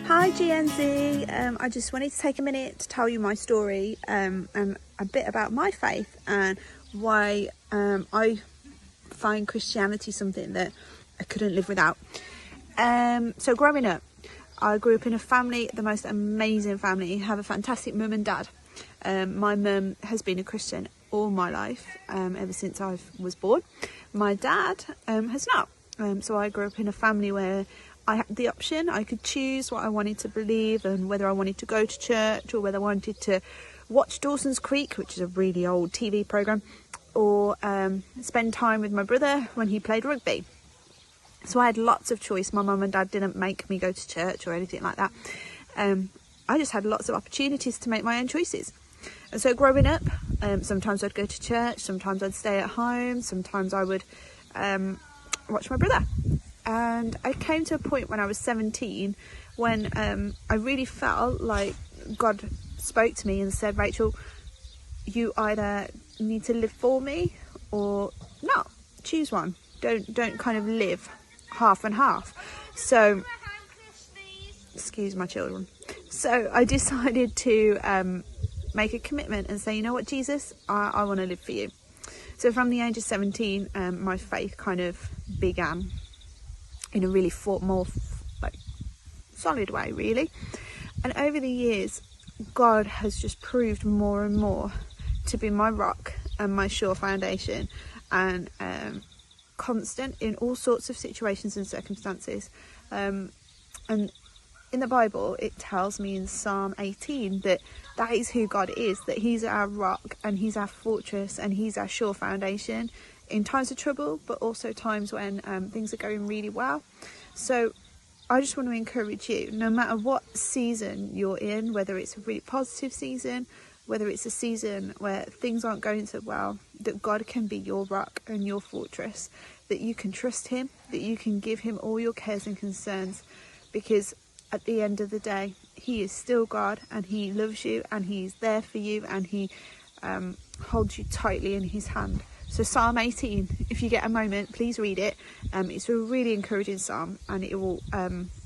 Hi GNZ, I just wanted to take a minute to tell you my story and a bit about my faith and why I find Christianity something that I couldn't live without. So growing up, I grew up in a family, the most amazing family. I have a fantastic mum and dad. My mum has been a Christian all my life, ever since I was born. My dad has not. So I grew up in a family where I had the option. I could choose what I wanted to believe and whether I wanted to go to church or whether I wanted to watch Dawson's Creek, which is a really old TV programme, or spend time with my brother when he played rugby. So I had lots of choice. My mum and dad didn't make me go to church or anything like that. I just had lots of opportunities to make my own choices. And so growing up, sometimes I'd go to church, sometimes I'd stay at home, sometimes I would watch my brother. And I came to a point when I was 17 when I really felt like God spoke to me and said, Rachel, you either need to live for me or not. Choose one. Don't kind of live half and half. So, excuse my children. So I decided to make a commitment and say, you know what, Jesus, I want to live for you. So from the age of 17, my faith kind of began in a really more solid way, really. And over the years, God has just proved more and more to be my rock and my sure foundation, and constant in all sorts of situations and circumstances. And in the Bible, it tells me in Psalm 18 that is who God is, that he's our rock and he's our fortress and he's our sure foundation in times of trouble, but also times when things are going really well. So I just want to encourage you, no matter what season you're in, whether it's a really positive season, whether it's a season where things aren't going so well, that God can be your rock and your fortress, that you can trust him, that you can give him all your cares and concerns, because at the end of the day, he is still God and he loves you and he's there for you and he holds you tightly in his hand. So Psalm 18, if you get a moment, please read it. It's a really encouraging psalm, and it will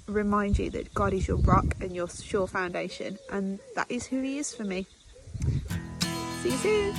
remind you that God is your rock and your sure foundation, and that is who he is for me. See you soon.